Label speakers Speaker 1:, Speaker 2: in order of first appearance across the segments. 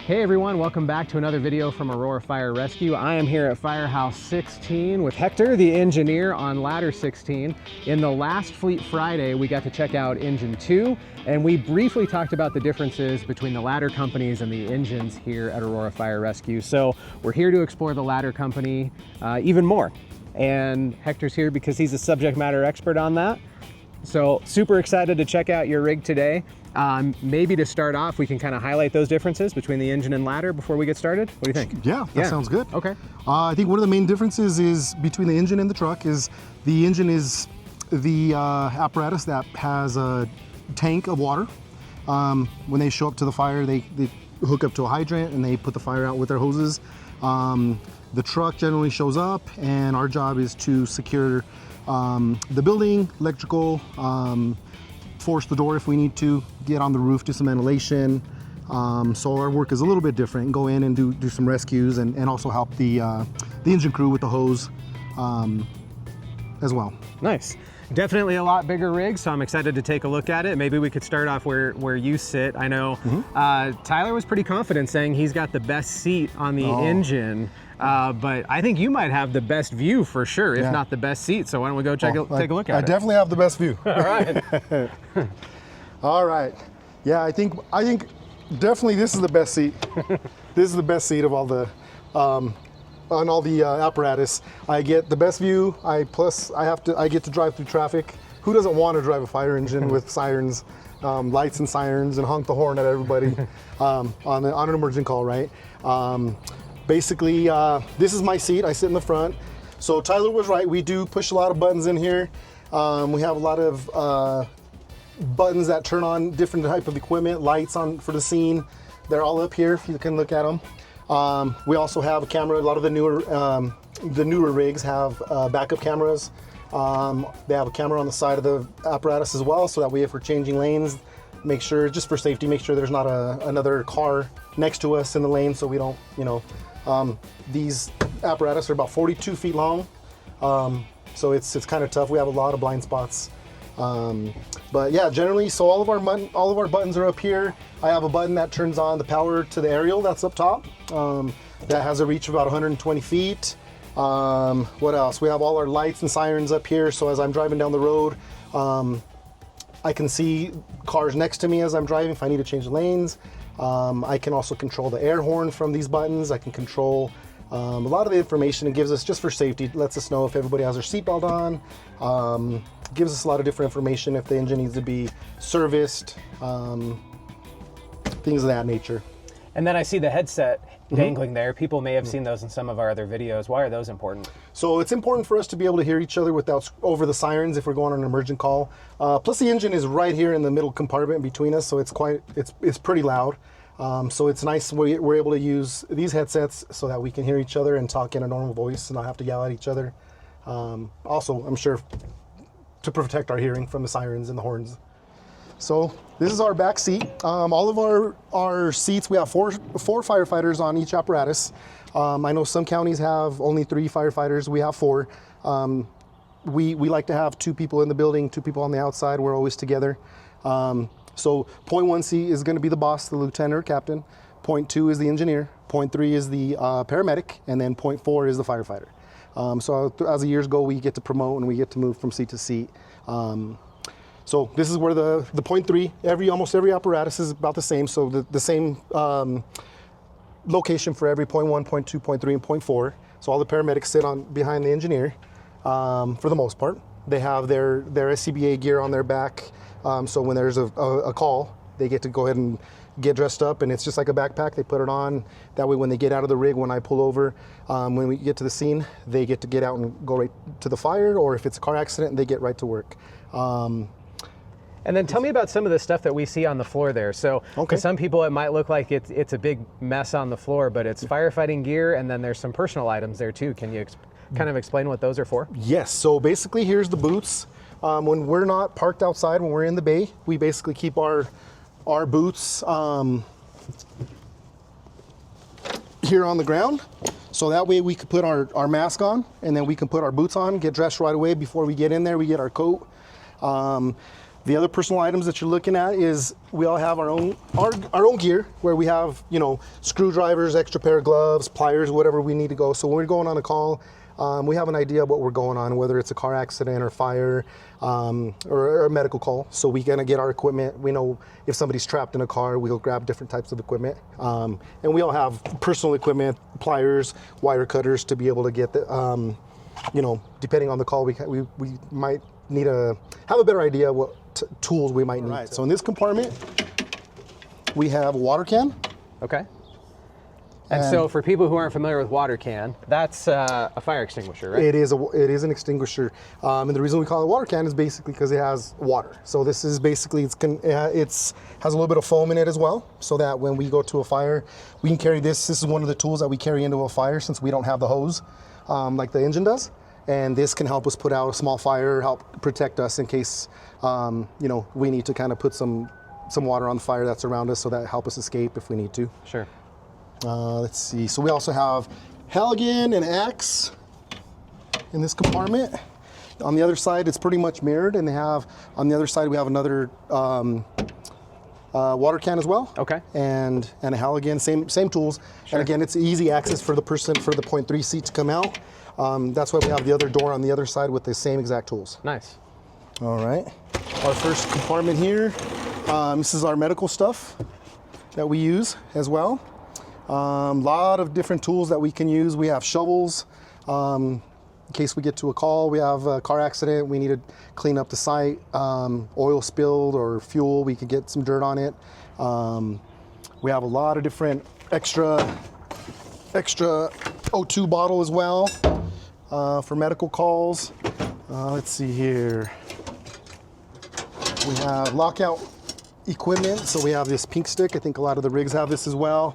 Speaker 1: Hey everyone, welcome back to another video from Aurora Fire Rescue. I am here at Firehouse 16 with Hector, the engineer, on ladder 16. In the last Fleet Friday, we got to check out engine 2, and we briefly talked about the differences between the ladder companies and the engines here at Aurora Fire Rescue. So we're here to explore the ladder company even more. And Hector's here because he's a subject matter expert on that. So super excited to check out your rig today. Maybe to start off, we can kind of highlight those differences between the engine and ladder before we get started. What do you think?
Speaker 2: Yeah, that sounds good.
Speaker 1: Okay.
Speaker 2: I think one of the main differences is between the engine and the truck is the engine is the apparatus that has a tank of water. When they show up to the fire, they hook up to a hydrant and they put the fire out with their hoses. The truck generally shows up and our job is to secure the building, electrical, force the door if we need to, get on the roof, do some ventilation. So our work is a little bit different. Go in and do some rescues and also help the engine crew with the hose as well.
Speaker 1: Nice. Definitely a lot bigger rig, so I'm excited to take a look at it. Maybe we could start off where you sit. I know Tyler was pretty confident saying he's got the best seat on the engine, but I think you might have the best view for sure, if not the best seat. So why don't we go take a look at it?
Speaker 2: I definitely have the best view.
Speaker 1: All right.
Speaker 2: All right. Yeah, I think definitely this is the best seat. This is the best seat of all the on all the apparatus. I get the best view. I get to drive through traffic. Who doesn't want to drive a fire engine with sirens, lights and sirens, and honk the horn at everybody on an emergency call, right? Basically, this is my seat. I sit in the front. So Tyler was right. We do push a lot of buttons in here. We have a lot of buttons that turn on different type of equipment, lights on for the scene. They're all up here if you can look at them. We also have a camera. A lot of the newer rigs have backup cameras. They have a camera on the side of the apparatus as well, so that way if we're changing lanes, make sure, just for safety, make sure there's not another car next to us in the lane, so we don't, these apparatus are about 42 feet long, so it's kind of tough. We have a lot of blind spots. But yeah, generally, so all of our buttons are up here. I have a button that turns on the power to the aerial that's up top. That has a reach of about 120 feet. What else? We have all our lights and sirens up here. So as I'm driving down the road, I can see cars next to me as I'm driving if I need to change lanes. I can also control the air horn from these buttons. I can control a lot of the information it gives us just for safety. It lets us know if everybody has their seatbelt on. Gives us a lot of different information if the engine needs to be serviced, things of that nature.
Speaker 1: And then I see the headset dangling there. People may have seen those in some of our other videos. Why are those important?
Speaker 2: So it's important for us to be able to hear each other without over the sirens if we're going on an emergent call. Plus the engine is right here in the middle compartment between us, so it's pretty loud. So it's nice we're able to use these headsets so that we can hear each other and talk in a normal voice and not have to yell at each other. Also, I'm sure to protect our hearing from the sirens and the horns. So this is our back seat. All of our seats, we have four firefighters on each apparatus. I know some counties have only 3 firefighters. We have 4. We like to have 2 people in the building, 2 people on the outside. We're always together. So point 1 seat is going to be the boss, the lieutenant or captain. Point 2 is the engineer. Point 3 is the paramedic, and then point 4 is the firefighter. So as the years go, we get to promote and we get to move from seat to seat. So this is where the point 3, almost every apparatus is about the same. So the same location for every point 1, point 2, point 3, and point 4. So all the paramedics sit behind the engineer for the most part. They have their SCBA gear on their back. So when there's a call, they get to go ahead and get dressed up, and it's just like a backpack. They put it on. That way when they get out of the rig, when I pull over, when we get to the scene, they get to get out and go right to the fire, or if it's a car accident, they get right to work.
Speaker 1: And then tell me about some of the stuff that we see on the floor there. So to some people, it might look like it's a big mess on the floor, but it's firefighting gear, and then there's some personal items there too. Can you kind of explain what those are for?
Speaker 2: Yes, so basically here's the boots. When we're not parked outside, when we're in the bay, we basically keep our boots here on the ground. So that way we could put our mask on, and then we can put our boots on, get dressed right away before we get in there. We get our coat. The other personal items that you're looking at is we all have our own gear, where we have, you know, screwdrivers, extra pair of gloves, pliers, whatever we need to go. So when we're going on a call, we have an idea of what we're going on, whether it's a car accident or fire, or a medical call. So we gonna get our equipment. We know if somebody's trapped in a car, we'll grab different types of equipment. And we all have personal equipment, pliers, wire cutters to be able to get the, you know, depending on the call, we might need to have a better idea what tools we might need. Right. So in this compartment, we have a water can.
Speaker 1: Okay. And so for people who aren't familiar with water can, that's a fire extinguisher, right?
Speaker 2: It is an extinguisher. And the reason we call it a water can is basically because it has water. So this is basically, has a little bit of foam in it as well, so that when we go to a fire, we can carry this. This is one of the tools that we carry into a fire, since we don't have the hose like the engine does. And this can help us put out a small fire, help protect us in case, you know, we need to kind of put some water on the fire that's around us, so that help us escape if we need to.
Speaker 1: Sure.
Speaker 2: Let's see. So we also have Halligan and axe in this compartment. On the other side, it's pretty much mirrored, and they have, on the other side, we have another water can as well.
Speaker 1: Okay.
Speaker 2: And a Halligan, same tools. Sure. And again, it's easy access for the person, for the 0.3 seat to come out. That's why we have the other door on the other side with the same exact tools.
Speaker 1: Nice.
Speaker 2: All right. Our first compartment here, this is our medical stuff that we use as well. Lot of different tools that we can use. We have shovels, in case we get to a call. We have a car accident, we need to clean up the site, oil spilled or fuel, we could get some dirt on it. We have a lot of different extra O2 bottle as well, for medical calls. Let's see here. We have lockout equipment. So we have this pink stick. I think a lot of the rigs have this as well.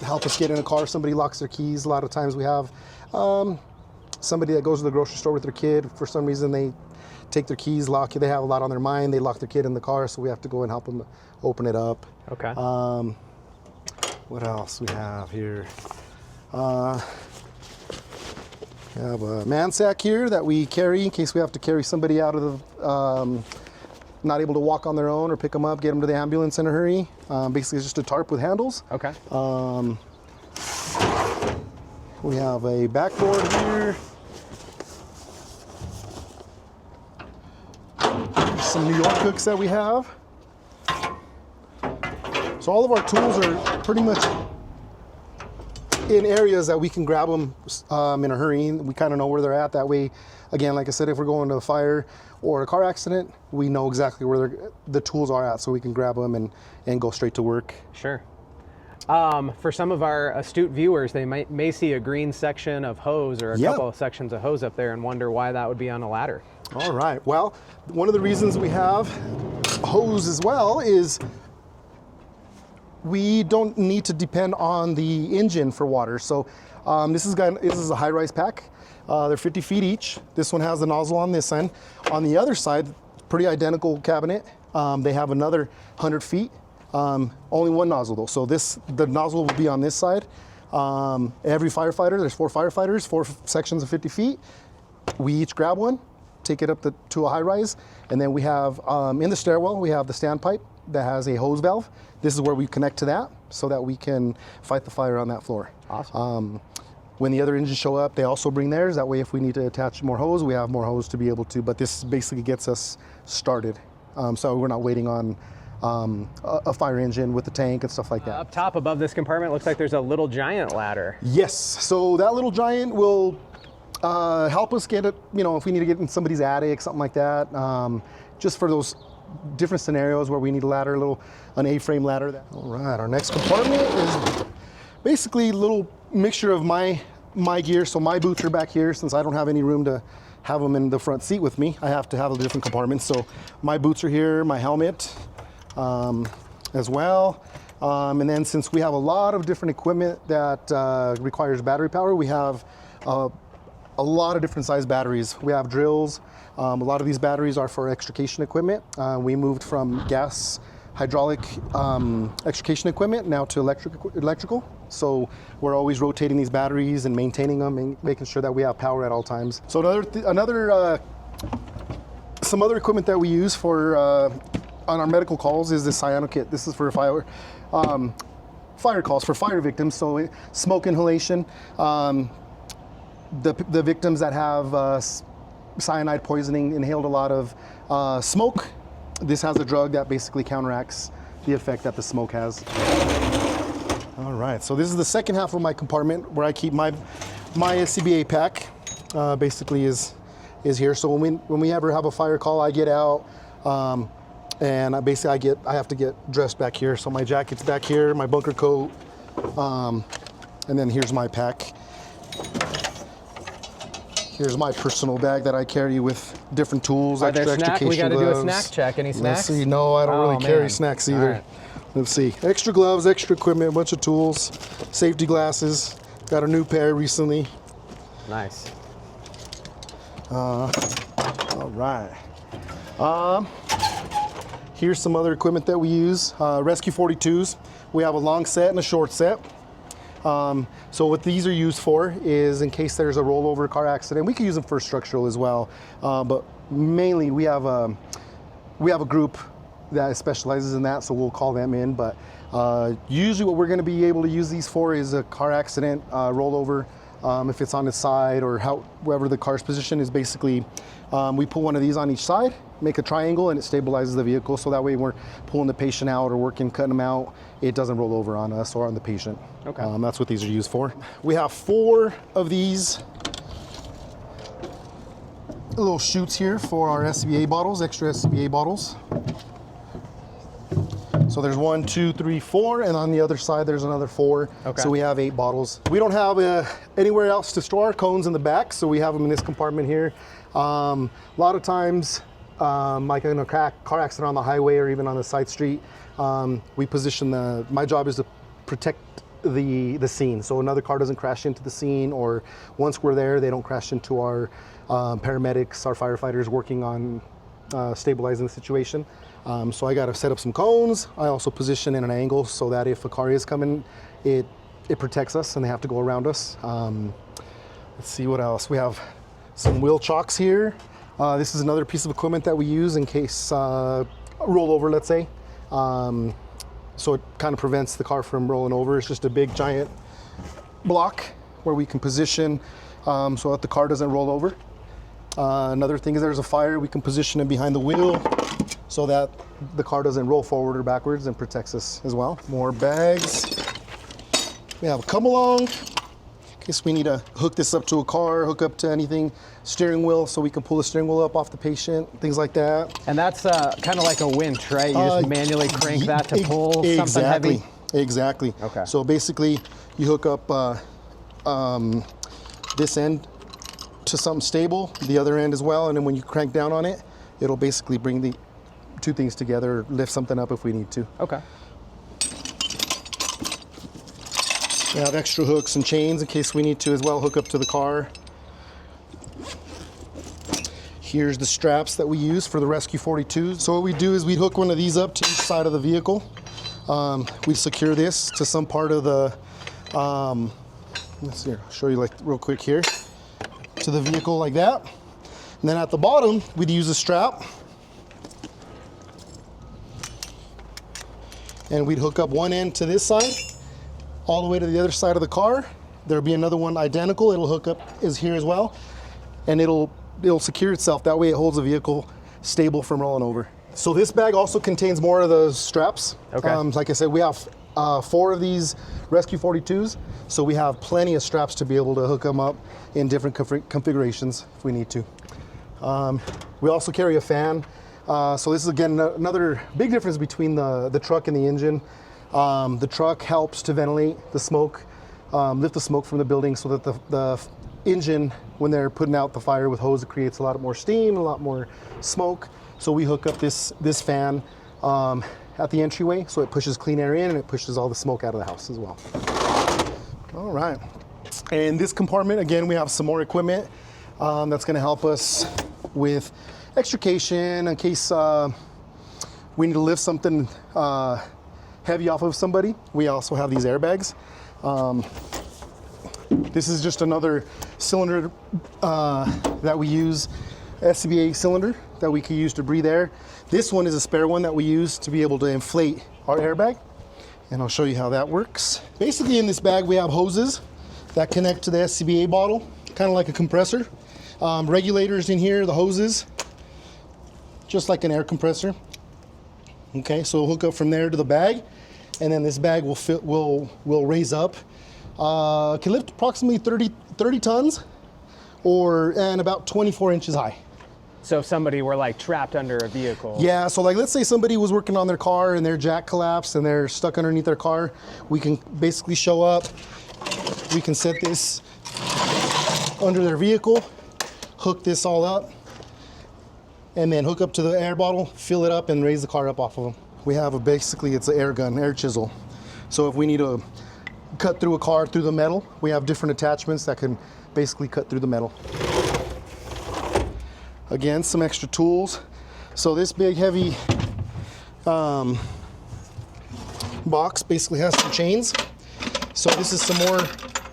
Speaker 2: Help us get in a car if somebody locks their keys. A lot of times we have somebody that goes to the grocery store with their kid. For some reason they take their keys, they have a lot on their mind. They lock their kid in the car, so we have to go and help them open it up.
Speaker 1: Okay.
Speaker 2: What else we have here? We have a man sack here that we carry in case we have to carry somebody out of the, not able to walk on their own, or pick them up, get them to the ambulance in a hurry. Basically, it's just a tarp with handles.
Speaker 1: Okay.
Speaker 2: We have a backboard here. Some New York hooks that we have. So all of our tools are pretty much in areas that we can grab them in a hurry. We kind of know where they're at. That way, again, like I said, if we're going to a fire or a car accident, we know exactly where the tools are at, so we can grab them and go straight to work.
Speaker 1: Sure. For some of our astute viewers, they may see a green section of hose, or a couple of sections of hose up there, and wonder why that would be on a ladder.
Speaker 2: All right. Well, one of the reasons we have hose as well is we don't need to depend on the engine for water. So this is a high-rise pack. They're 50 feet each. This one has the nozzle on this end. On the other side, pretty identical cabinet. They have another 100 feet. Only one nozzle though. So the nozzle will be on this side. Every firefighter, there's 4 firefighters, 4 sections of 50 feet. We each grab one, take it up to a high-rise, and then we have, in the stairwell, we have the standpipe that has a hose valve. This is where we connect to that so that we can fight the fire on that floor.
Speaker 1: Awesome.
Speaker 2: When the other engines show up, they also bring theirs. That way, if we need to attach more hose, we have more hose to be able to, but this basically gets us started. So we're not waiting on a fire engine with the tank and stuff like that.
Speaker 1: Up top above this compartment, looks like there's a little giant ladder.
Speaker 2: Yes, so that little giant will help us get it, if we need to get in somebody's attic, something like that. Just for those different scenarios where we need a ladder, an A-frame ladder. All right, our next compartment is basically a little mixture of my gear. So my boots are back here, since I don't have any room to have them in the front seat with me. I have to have a different compartment. So my boots are here, my helmet as well. And then since we have a lot of different equipment that requires battery power, we have a lot of different size batteries. We have drills. A lot of these batteries are for extrication equipment. We moved from gas hydraulic extrication equipment now to electrical. So we're always rotating these batteries and maintaining them and making sure that we have power at all times. So another Some other equipment that we use for on our medical calls is this cyano kit. This is for fire calls for fire victims. So smoke inhalation. The victims that have cyanide poisoning inhaled a lot of smoke. This has a drug that basically counteracts the effect that the smoke has. All right, so this is the second half of my compartment where I keep my SCBA pack. Basically is here. So when we ever have a fire call, I get out, and I have to get dressed back here. So my jacket's back here, my bunker coat, and then here's my pack. Here's my personal bag that I carry with different tools.
Speaker 1: Are there snacks? We got to do a snack check. Any snacks?
Speaker 2: Let's see. No, I don't really carry snacks either. Right. Let's see. Extra gloves, extra equipment, a bunch of tools, safety glasses. Got a new pair recently.
Speaker 1: Nice.
Speaker 2: All right. Here's some other equipment that we use. Rescue 42s. We have a long set and a short set. So what these are used for is in case there's a rollover car accident. We can use them for structural as well, but mainly we have a group that specializes in that, so we'll call them in. But usually what we're going to be able to use these for is a car accident rollover. If it's on the side or wherever the car's position is, basically we put one of these on each side, make a triangle, and it stabilizes the vehicle, so that way when we're pulling the patient out or cutting them out, it doesn't roll over on us or on the patient.
Speaker 1: Okay.
Speaker 2: That's what these are used for. We have 4 of these little chutes here for our SCBA bottles, extra SCBA bottles. So there's 1, 2, 3, 4, and on the other side there's another 4.
Speaker 1: Okay.
Speaker 2: So we have 8 bottles. We don't have anywhere else to store our cones in the back, so we have them in this compartment here. A lot of times, like in a car accident on the highway or even on a side street, we position my job is to protect the scene, so another car doesn't crash into the scene, or once we're there, they don't crash into our paramedics, our firefighters working on stabilizing the situation. So I got to set up some cones. I also position in an angle so that if a car is coming, it protects us and they have to go around us. Let's see what else. We have some wheel chocks here. This is another piece of equipment that we use in case rollover, let's say. So it kind of prevents the car from rolling over. It's just a big giant block where we can position so that the car doesn't roll over. Another thing is there's a fire, we can position it behind the wheel so that the car doesn't roll forward or backwards, and protects us as well. More bags. We have a come along in case we need to hook this up to a car, hook up to anything, steering wheel, so we can pull the steering wheel up off the patient, things like that.
Speaker 1: And that's kind of like a winch, right? You just manually crank that to pull something heavy?
Speaker 2: Exactly.
Speaker 1: Okay.
Speaker 2: So basically you hook up this end to something stable, the other end as well, and then when you crank down on it, it'll basically bring the 2 things together, lift something up if we need to.
Speaker 1: Okay.
Speaker 2: We have extra hooks and chains in case we need to as well, hook up to the car. Here's the straps that we use for the Rescue 42. So what we do is we hook one of these up to each side of the vehicle. We secure this to some part of the, let's see, I'll show you like real quick here, to the vehicle like that. And then at the bottom, we'd use a strap. And we'd hook up one end to this side, all the way to the other side of the car. There'll be another one identical. It'll hook up is here as well. And it'll secure itself. That way it holds the vehicle stable from rolling over. So this bag also contains more of those straps.
Speaker 1: Okay.
Speaker 2: Like I said, we have 4 of these Rescue 42s. So we have plenty of straps to be able to hook them up in different configurations if we need to. We also carry a fan. So this is again another big difference between the truck and the engine. The truck helps to ventilate the smoke, lift the smoke from the building, so that the engine, when they're putting out the fire with hose, it creates a lot more steam, a lot more smoke. So we hook up this fan at the entryway, so it pushes clean air in and it pushes all the smoke out of the house as well. All right. In this compartment, again, we have some more equipment that's going to help us with extrication in case we need to lift something heavy off of somebody. We also have these airbags. This is just another cylinder that we use, SCBA cylinder. that we could use to breathe air. This one is a spare one that we use to be able to inflate our airbag. And I'll show you how that works. Basically in this bag we have hoses that connect to the SCBA bottle, kind of like a compressor. Regulators in here, the hoses, just like an air compressor. Okay, so we'll hook up from there to the bag, and then this bag will raise up. Can lift approximately 30 tons and about 24 inches high.
Speaker 1: So if somebody were like trapped under a vehicle.
Speaker 2: Yeah, so like let's say somebody was working on their car and their jack collapsed and they're stuck underneath their car, we can basically show up, we can set this under their vehicle, hook this all up, and then hook up to the air bottle, fill it up, and raise the car up off of them. We have basically it's an air gun, air chisel. So if we need to cut through a car through the metal, we have different attachments that can basically cut through the metal. Again, some extra tools. So this big heavy box basically has some chains. So this is some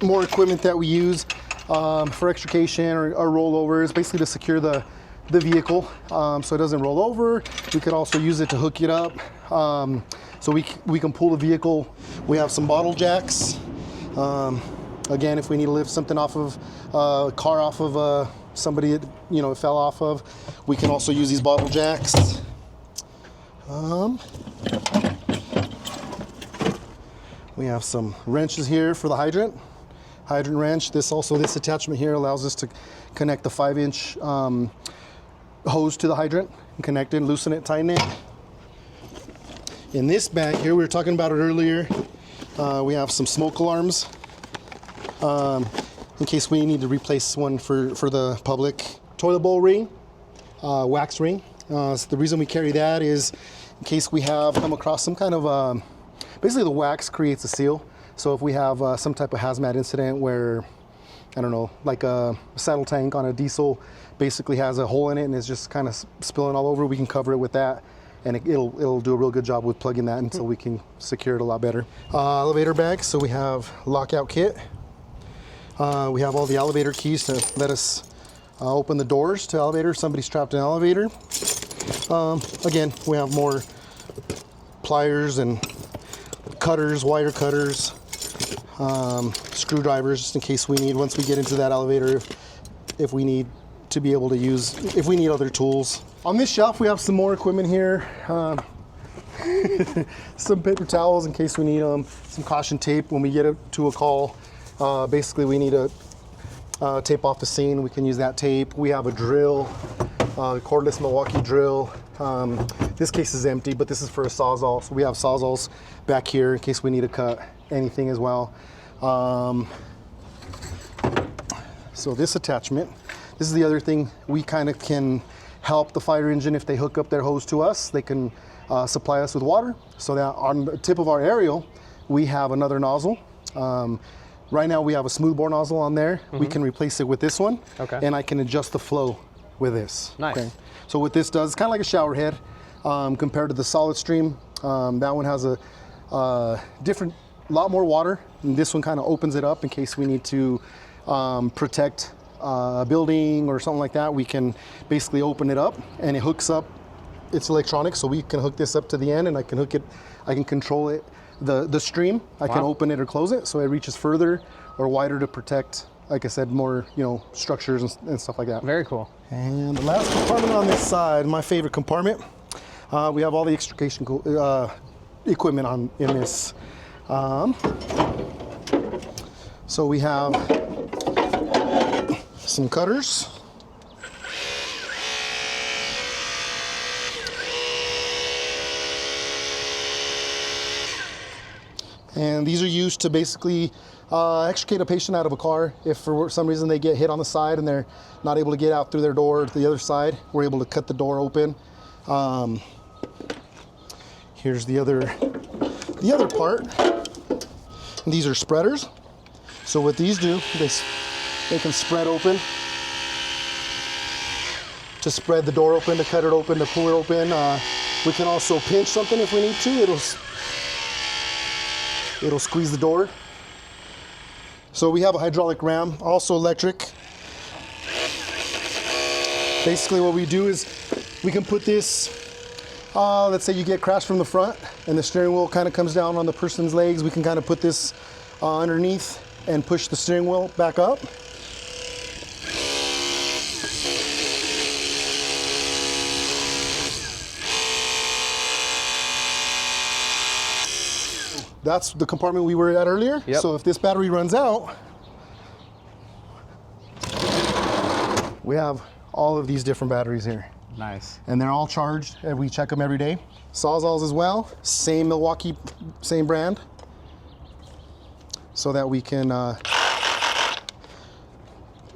Speaker 2: more equipment that we use for extrication or rollovers, basically to secure the vehicle so it doesn't roll over. We could also use it to hook it up so we can pull the vehicle. We have some bottle jacks. Again, if we need to lift something off of a car, off of somebody it fell off of, we can also use these bottle jacks. We have some wrenches here for the hydrant wrench. This attachment here allows us to connect the 5-inch hose to the hydrant and connect it, loosen it, tighten it. In this bag here, we were talking about it earlier, we have some smoke alarms in case we need to replace one for the public. Toilet bowl ring, wax ring. So the reason we carry that is in case we have come across some kind of, basically the wax creates a seal. So if we have some type of hazmat incident where, I don't know, like a saddle tank on a diesel basically has a hole in it and is just kind of spilling all over, we can cover it with that, and it'll do a real good job with plugging that until we can secure it a lot better. Elevator bag, so we have lockout kit. We have all the elevator keys to let us open the doors to elevator if somebody's trapped in an elevator. Again, we have more pliers and cutters, wire cutters, screwdrivers, just in case we need, once we get into that elevator, if we need to be able to use, if we need other tools. On this shelf, we have some more equipment here. Some paper towels in case we need them, some caution tape when we get to a call. Basically, we need to tape off the scene. We can use that tape. We have a drill, cordless Milwaukee drill. This case is empty, but this is for a Sawzall. So we have Sawzalls back here in case we need to cut anything as well. So this attachment, this is the other thing. We kind of can help the fire engine if they hook up their hose to us. They can supply us with water. So that on the tip of our aerial, we have another nozzle. Right now we have a smoothbore nozzle on there. Mm-hmm. We can replace it with this one. Okay. And I can adjust the flow with this.
Speaker 1: Nice. Okay.
Speaker 2: So what this does, it's kind of like a shower head compared to the solid stream. That one has a lot more water, and this one kind of opens it up in case we need to protect a building or something like that. We can basically open it up, and it hooks up. It's electronic, so we can hook this up to the end, and I can control it. The stream, I can open it or close it, so it reaches further or wider to protect, like I said, more structures and stuff like that.
Speaker 1: Very cool.
Speaker 2: And the last compartment on this side, my favorite compartment, we have all the extrication equipment in this. So we have some cutters. And these are used to basically extricate a patient out of a car. If for some reason they get hit on the side and they're not able to get out through their door to the other side, we're able to cut the door open. Here's the other part. These are spreaders. So what these do, they can spread open, to spread the door open, to cut it open, to pull it open. We can also pinch something if we need to. It'll squeeze the door. So we have a hydraulic ram, also electric. Basically what we do is We can put this, let's say you get crashed from the front and the steering wheel kind of comes down on the person's legs. We can kind of put this underneath and push the steering wheel back up. That's the compartment we were at earlier.
Speaker 1: Yep.
Speaker 2: So if this battery runs out, we have all of these different batteries here.
Speaker 1: Nice.
Speaker 2: And they're all charged, and we check them every day. Sawzalls as well, same Milwaukee, same brand, so that we can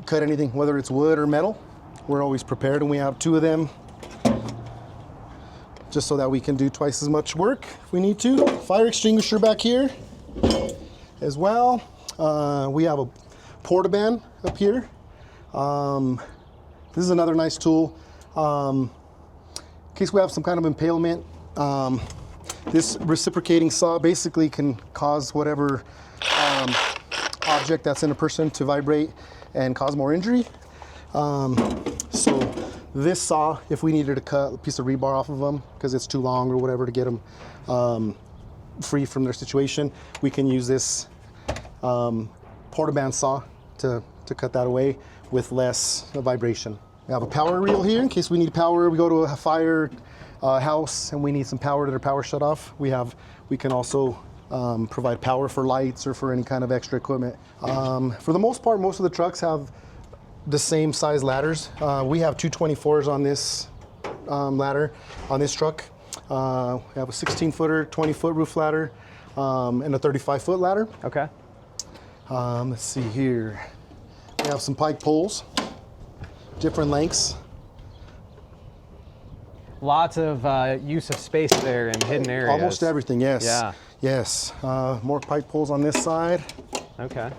Speaker 2: cut anything, whether it's wood or metal. We're always prepared, and we have 2 of them, just so that we can do twice as much work if we need to. Fire extinguisher back here as well. We have a portaband up here. This is another nice tool. In case we have some kind of impalement, this reciprocating saw basically can cause whatever object that's in a person to vibrate and cause more injury. So this saw, if we needed to cut a piece of rebar off of them because it's too long or whatever to get them free from their situation, we can use this portaband saw to cut that away with less vibration. We have a power reel here in case we need power. We go to a fire house and we need some power to their power shut off. We can also provide power for lights or for any kind of extra equipment. For the most part, most of the trucks have the same size ladders. We have 224s on this ladder, on this truck. We have a 16-footer, 20-foot roof ladder, and a 35-foot ladder.
Speaker 1: Okay.
Speaker 2: Let's see here. We have some pike poles, different lengths.
Speaker 1: Lots of use of space there in hidden areas.
Speaker 2: Almost everything, yes.
Speaker 1: Yeah.
Speaker 2: Yes. More pike poles on this side.
Speaker 1: Okay.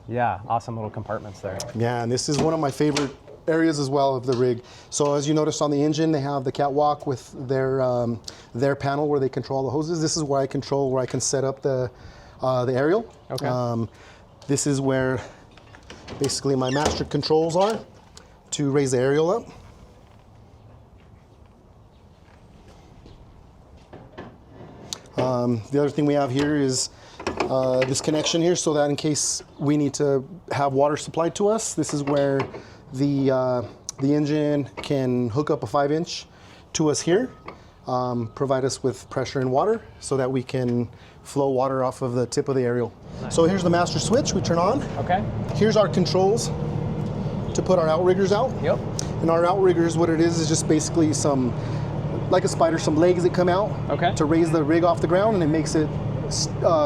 Speaker 1: Yeah, awesome little compartments there.
Speaker 2: Yeah, and this is one of my favorite areas as well of the rig. So as you notice on the engine, they have the catwalk with their panel where they control the hoses. This is where I control, where I can set up the aerial.
Speaker 1: Okay.
Speaker 2: This is where basically my master controls are to raise the aerial up. The other thing we have here is this connection here, so that in case we need to have water supplied to us, this is where the engine can hook up a 5-inch to us here, provide us with pressure and water so that we can flow water off of the tip of the aerial. Nice. So here's the master switch we turn on.
Speaker 1: Okay.
Speaker 2: Here's our controls to put our outriggers out.
Speaker 1: Yep.
Speaker 2: And our outriggers, what it is just basically some, like a spider, some legs that come out to raise the rig off the ground, and it makes it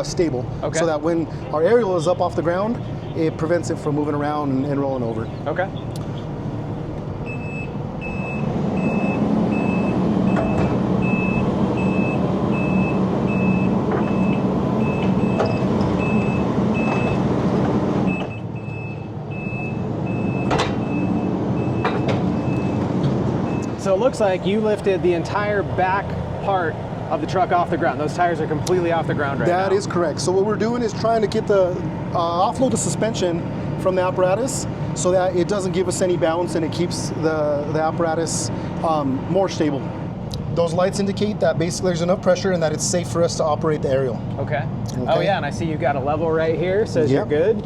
Speaker 2: stable. Okay. So that when our aerial is up off the ground, it prevents it from moving around and rolling over.
Speaker 1: Okay. So it looks like you lifted the entire back part of the truck off the ground. Those tires are completely off the ground right now.
Speaker 2: That is correct. So what we're doing is trying to get the offload the suspension from the apparatus so that it doesn't give us any bounce and it keeps the apparatus more stable. Those lights indicate that basically there's enough pressure and that it's safe for us to operate the aerial.
Speaker 1: Okay. Oh yeah, and I see you've got a level right here, says you're good.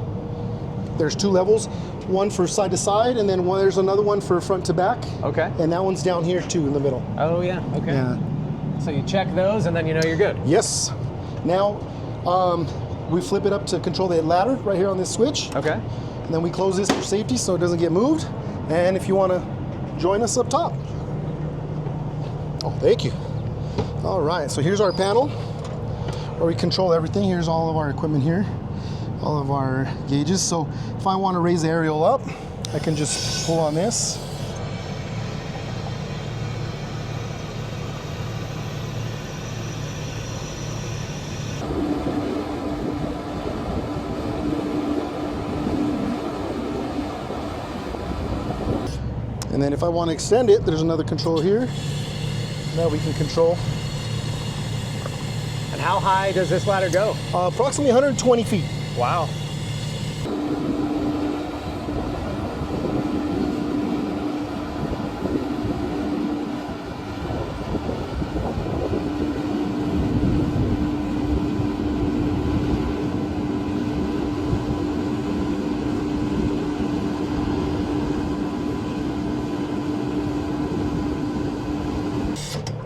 Speaker 2: There's 2 levels, one for side to side, and then there's another one for front to back.
Speaker 1: Okay.
Speaker 2: And that one's down here too in the middle.
Speaker 1: Oh yeah, okay.
Speaker 2: Yeah.
Speaker 1: So you check those and then you know you're good.
Speaker 2: Yes. Now, we flip it up to control the ladder right here on this switch.
Speaker 1: Okay.
Speaker 2: And then we close this for safety so it doesn't get moved. And if you want to join us up top. Oh, thank you. All right, so here's our panel where we control everything. Here's all of our equipment here, all of our gauges. So if I want to raise the aerial up, I can just pull on this. And then if I want to extend it, there's another control here that we can control.
Speaker 1: And how high does this ladder go?
Speaker 2: Approximately 120 feet.
Speaker 1: Wow.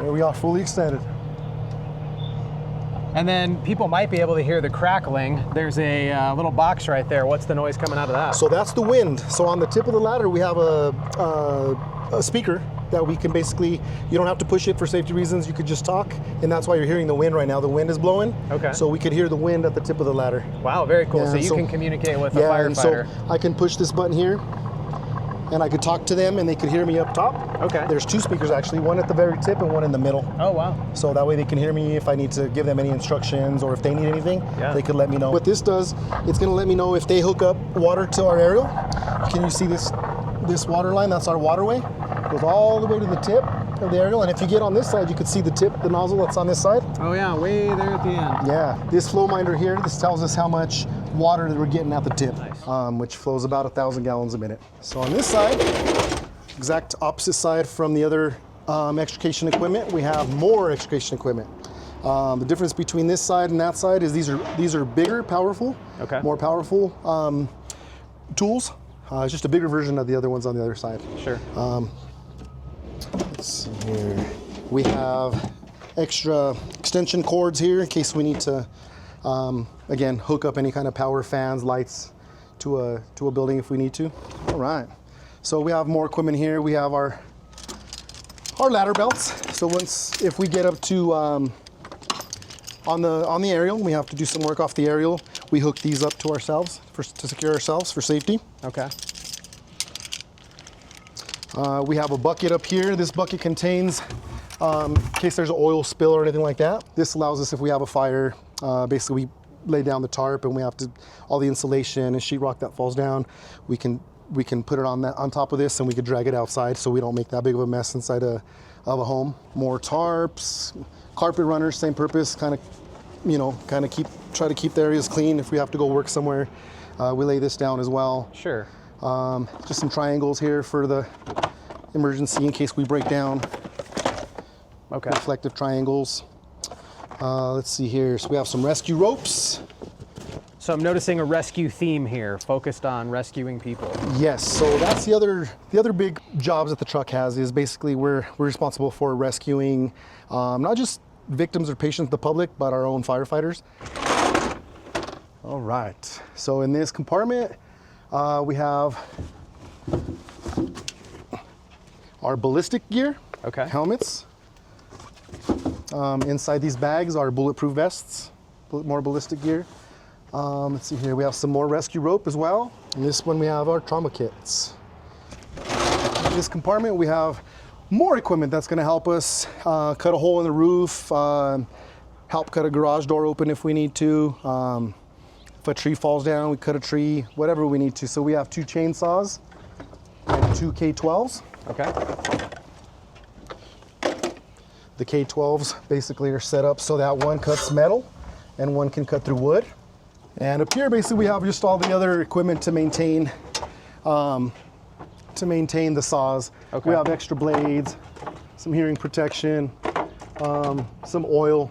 Speaker 2: There we are, fully extended.
Speaker 1: And then people might be able to hear the crackling. There's a little box right there. What's the noise coming out of that?
Speaker 2: So that's the wind. So on the tip of the ladder, we have a speaker that we can basically, you don't have to push it for safety reasons. You could just talk, and that's why you're hearing the wind right now. The wind is blowing.
Speaker 1: Okay.
Speaker 2: So we could hear the wind at the tip of the ladder.
Speaker 1: Wow, very cool.
Speaker 2: Yeah,
Speaker 1: so you can communicate with a
Speaker 2: and
Speaker 1: firefighter.
Speaker 2: so I can push this button here, and I could talk to them, and they could hear me up top.
Speaker 1: Okay.
Speaker 2: There's two speakers actually, one at the very tip and one in the middle.
Speaker 1: Oh, wow.
Speaker 2: So that way they can hear me if I need to give them any instructions, or if they need anything,
Speaker 1: Yeah.
Speaker 2: they could let me know. What this does, it's gonna let me know if they hook up water to our aerial. Can you see this water line? That's our waterway. It goes all the way to the tip of the aerial, and if you get on this side, you could see the tip, the nozzle that's on this side.
Speaker 1: Oh yeah, way there at the end.
Speaker 2: Yeah, this flow minder here, this tells us how much water that we're getting at the tip,
Speaker 1: Nice.
Speaker 2: which flows about 1,000 gallons a minute. So on this side, exact opposite side from the other extrication equipment, we have more extrication equipment. The difference between this side and that side is these are bigger, powerful,
Speaker 1: Okay.
Speaker 2: more powerful tools. It's just a bigger version of the other ones on the other side.
Speaker 1: Sure.
Speaker 2: Let's see here. We have extra extension cords here in case we need to, again, hook up any kind of power, fans, lights to a building if we need to. All right. So we have more equipment here. We have our ladder belts. So if we get up to on the aerial, we have to do some work off the aerial. We hook these up to ourselves to secure ourselves for safety.
Speaker 1: Okay.
Speaker 2: We have a bucket up here. This bucket contains, in case there's an oil spill or anything like that. This allows us, if we have a fire, basically we lay down the tarp and we have to, all the insulation and sheetrock that falls down, we can put it on top of this, and we could drag it outside so we don't make that big of a mess inside of a home. More tarps, carpet runners, same purpose, try to keep the areas clean. If we have to go work somewhere, we lay this down as well.
Speaker 1: Sure.
Speaker 2: Just some triangles here for the emergency in case we break down.
Speaker 1: Okay.
Speaker 2: Reflective triangles. Let's see here. So we have some rescue ropes.
Speaker 1: So I'm noticing a rescue theme here, focused on rescuing people.
Speaker 2: Yes. So that's the other big jobs that the truck has, is basically we're responsible for rescuing not just victims or patients, the public, but our own firefighters. All right. So in this compartment, we have our ballistic gear,
Speaker 1: Okay.
Speaker 2: helmets. Inside these bags are bulletproof vests, more ballistic gear. Let's see here, we have some more rescue rope as well. And this one we have our trauma kits. In this compartment we have more equipment that's going to help us cut a hole in the roof, help cut a garage door open if we need to. If a tree falls down, we cut a tree, whatever we need to. So we have 2 chainsaws and 2 K12s.
Speaker 1: Okay.
Speaker 2: The K12s basically are set up so that one cuts metal and one can cut through wood. And up here, basically, we have just all the other equipment to maintain the saws.
Speaker 1: Okay.
Speaker 2: We have extra blades, some hearing protection, some oil.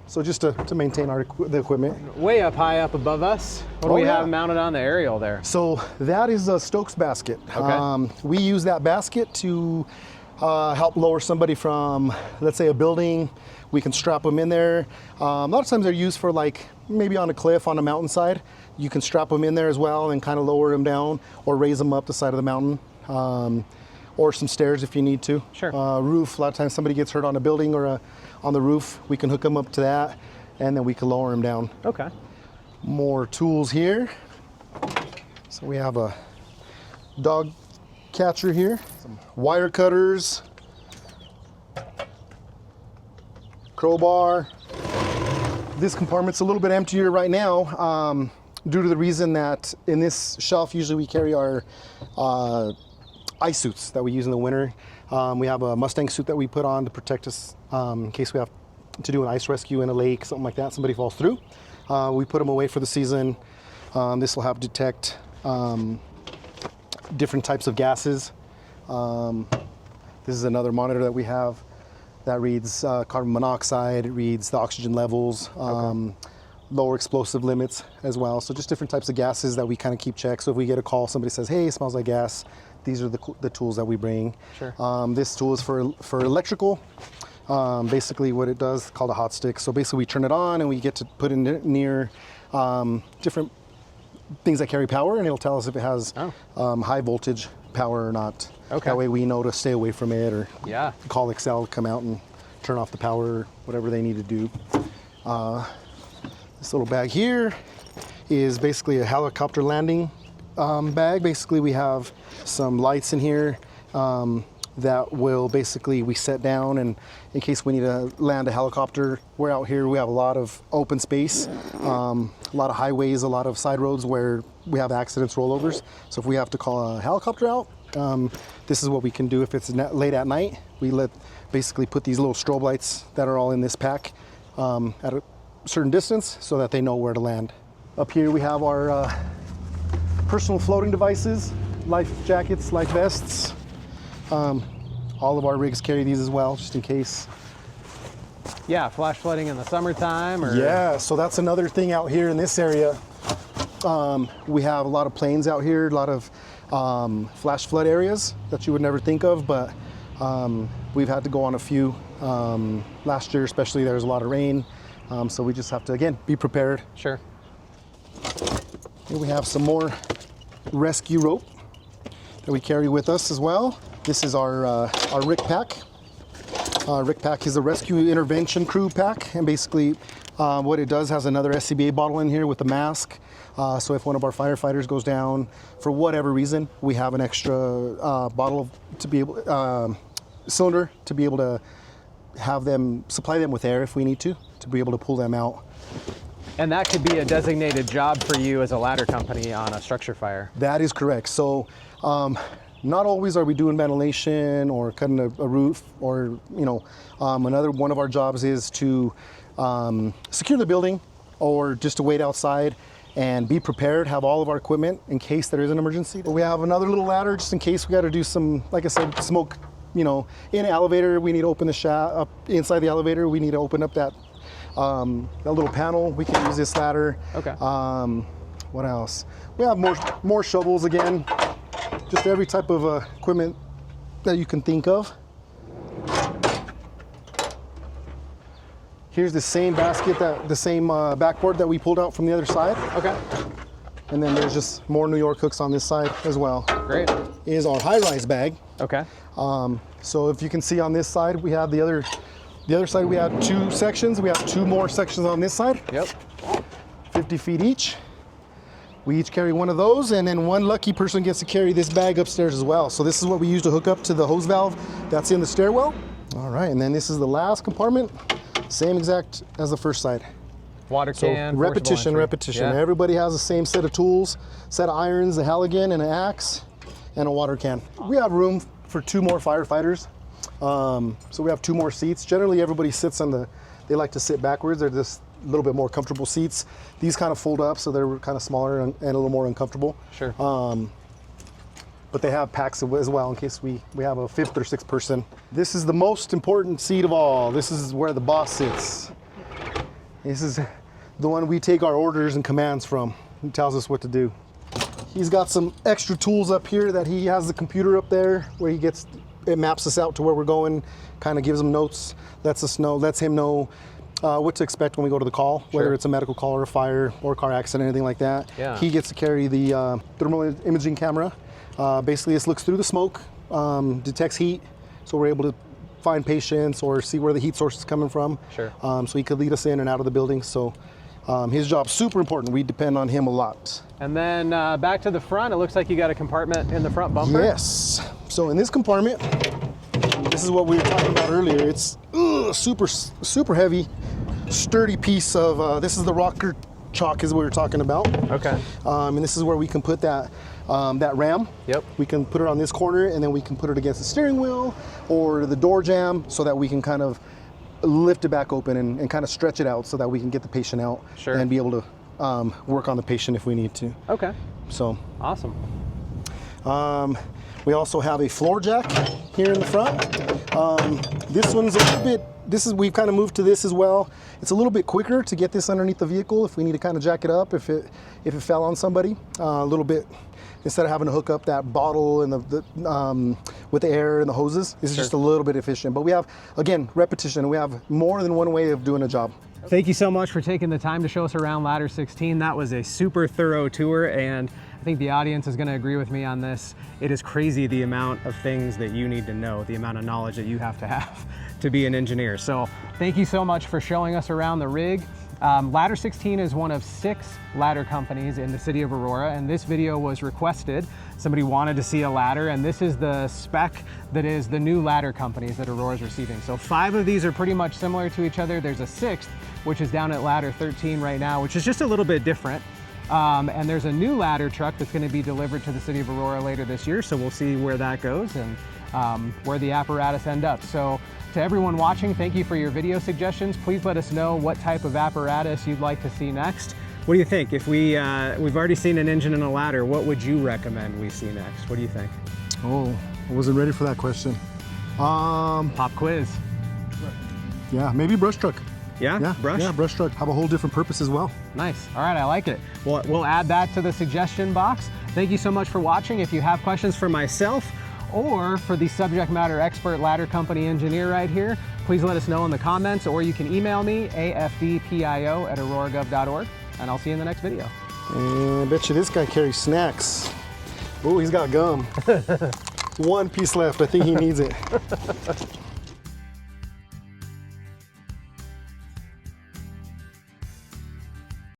Speaker 2: So just to maintain the equipment.
Speaker 1: Way up high up above us, what do we have mounted on the aerial there?
Speaker 2: So that is a Stokes basket.
Speaker 1: Okay.
Speaker 2: We use that basket to help lower somebody from, let's say, a building. We can strap them in there. A lot of times they're used for, like, maybe on a cliff, on a mountainside. You can strap them in there as well and kind of lower them down or raise them up the side of the mountain. Or some stairs if you need to.
Speaker 1: Sure.
Speaker 2: Roof, a lot of times somebody gets hurt on a building or on the roof. We can hook them up to that, and then we can lower them down.
Speaker 1: Okay.
Speaker 2: More tools here. So we have a dog catcher here, some wire cutters, crowbar. This compartment's a little bit emptier right now due to the reason that in this shelf usually we carry our ice suits that we use in the winter. We have a Mustang suit that we put on to protect us in case we have to do an ice rescue in a lake, something like that, somebody falls through. We put them away for the season. This will help detect different types of gases. This is another monitor that we have that reads carbon monoxide, it reads the oxygen levels, lower explosive limits as well. So just different types of gases that we kind of keep check. So if we get a call, somebody says, hey, it smells like gas, these are the tools that we bring.
Speaker 1: Sure.
Speaker 2: This tool is for electrical. Basically what it does, called a hot stick. So basically we turn it on and we get to put it near different things that carry power, and it'll tell us if it has high voltage power or not.
Speaker 1: Okay.
Speaker 2: That way we know to stay away from it, or call Excel to come out and turn off the power, or whatever they need to do. This little bag here is basically a helicopter landing bag. Basically we have some lights in here that will basically we set down, and in case we need to land a helicopter, we're out here, we have a lot of open space, a lot of highways, a lot of side roads where we have accidents, rollovers. So if we have to call a helicopter out, this is what we can do. If it's late at night, we basically put these little strobe lights that are all in this pack at a certain distance so that they know where to land. Up here we have our personal floating devices, life jackets, life vests. All of our rigs carry these as well, just in case.
Speaker 1: Yeah, flash flooding in the summertime, or?
Speaker 2: Yeah, so that's another thing out here in this area. We have a lot of plains out here, a lot of flash flood areas that you would never think of, but we've had to go on a few. Last year especially, there was a lot of rain, so we just have to, again, be prepared.
Speaker 1: Sure.
Speaker 2: Here we have some more rescue rope that we carry with us as well. This is our RIC pack. RIC pack is a rescue intervention crew pack, and basically what it does has another SCBA bottle in here with a mask. So if one of our firefighters goes down for whatever reason, we have an extra bottle to be able, cylinder to be able to have them, supply them with air if we need to be able to pull them out.
Speaker 1: And that could be a designated job for you as a ladder company on a structure fire.
Speaker 2: That is correct. So not always are we doing ventilation or cutting a roof, or another one of our jobs is to secure the building, or just to wait outside and be prepared, have all of our equipment in case there is an emergency. But we have another little ladder just in case we got to do some, like I said, smoke. In an elevator, we need to open the shaft up inside the elevator. We need to open up that little panel. We can use this ladder.
Speaker 1: Okay.
Speaker 2: What else? We have more shovels again. Just every type of equipment that you can think of. Here's the same basket, the same backboard that we pulled out from the other side.
Speaker 1: Okay.
Speaker 2: And then there's just more New York hooks on this side as well.
Speaker 1: Great.
Speaker 2: Is our high-rise bag.
Speaker 1: Okay.
Speaker 2: So if you can see on this side, we have the other side, we have 2 sections. We have 2 more sections on this side.
Speaker 1: Yep.
Speaker 2: 50 feet each. We each carry one of those, and then one lucky person gets to carry this bag upstairs as well. So this is what we use to hook up to the hose valve that's in the stairwell. All right, and then this is the last compartment, same exact as the first side.
Speaker 1: Water can.
Speaker 2: So repetition.
Speaker 1: Yeah.
Speaker 2: Everybody has the same set of tools, set of irons, a Halligan and an axe, and a water can. We have room for 2 more firefighters. So we have 2 more seats. Generally everybody sits they like to sit backwards. They're just a little bit more comfortable seats. These kind of fold up, so they're kind of smaller and a little more uncomfortable.
Speaker 1: Sure.
Speaker 2: But they have packs as well in case we have a 5th or 6th person. This is the most important seat of all. This is where the boss sits. This is the one we take our orders and commands from. He tells us what to do. He's got some extra tools up here that he has the computer up there where it maps us out to where we're going, kind of gives him notes, lets him know what to expect when we go to the call, whether it's a medical call or a fire or a car accident, anything like that.
Speaker 1: Yeah.
Speaker 2: He gets to carry the thermal imaging camera. Basically, this looks through the smoke, detects heat, so we're able to find patients or see where the heat source is coming from.
Speaker 1: Sure.
Speaker 2: So he could lead us in and out of the building. So his job's super important. We depend on him a lot.
Speaker 1: And then back to the front, it looks like you got a compartment in the front bumper.
Speaker 2: Yes. So in this compartment, this is what we were talking about earlier. It's super heavy, sturdy piece of, this is the rocker chalk is what we were talking about.
Speaker 1: Okay.
Speaker 2: And this is where we can put that ram.
Speaker 1: Yep.
Speaker 2: We can put it on this corner, and then we can put it against the steering wheel or the door jamb, so that we can kind of lift it back open and kind of stretch it out so that we can get the patient out.
Speaker 1: Sure.
Speaker 2: And be able to work on the patient if we need to.
Speaker 1: Okay.
Speaker 2: So.
Speaker 1: Awesome.
Speaker 2: We also have a floor jack here in the front. This one's a little bit we've kind of moved to this as well. It's a little bit quicker to get this underneath the vehicle if we need to kind of jack it up if it fell on somebody. A little bit, instead of having to hook up that bottle and with the air and the hoses. This is just a little bit efficient. But we have, again, repetition. We have more than one way of doing a job.
Speaker 1: Thank you so much for taking the time to show us around Ladder 16. That was a super thorough tour, and I think the audience is going to agree with me on this. It is crazy the amount of things that you need to know, the amount of knowledge that you have to be an engineer. So thank you so much for showing us around the rig. Ladder 16 is one of 6 ladder companies in the city of Aurora, and this video was requested. Somebody wanted to see a ladder, and this is the spec that is the new ladder companies that Aurora is receiving. So 5 of these are pretty much similar to each other. There's a 6th, which is down at ladder 13 right now, which is just a little bit different. And there's a new ladder truck that's going to be delivered to the city of Aurora later this year, so we'll see where that goes and where the apparatus end up. So to everyone watching, thank you for your video suggestions. Please let us know what type of apparatus you'd like to see next. What do you think? If we've already seen an engine and a ladder, what would you recommend we see next? What do you think?
Speaker 2: Oh, I wasn't ready for that question.
Speaker 1: Pop quiz.
Speaker 2: Yeah, maybe brush truck.
Speaker 1: Yeah, brush?
Speaker 2: Yeah, brush truck. Have a whole different purpose as well.
Speaker 1: Nice. All right, I like it. We'll add that to the suggestion box. Thank you so much for watching. If you have questions for myself or for the subject matter expert ladder company engineer right here, please let us know in the comments, or you can email me, afdpio@auroragov.org, and I'll see you in the next video.
Speaker 2: And I bet you this guy carries snacks. Oh, he's got gum. One piece left. I think he needs it.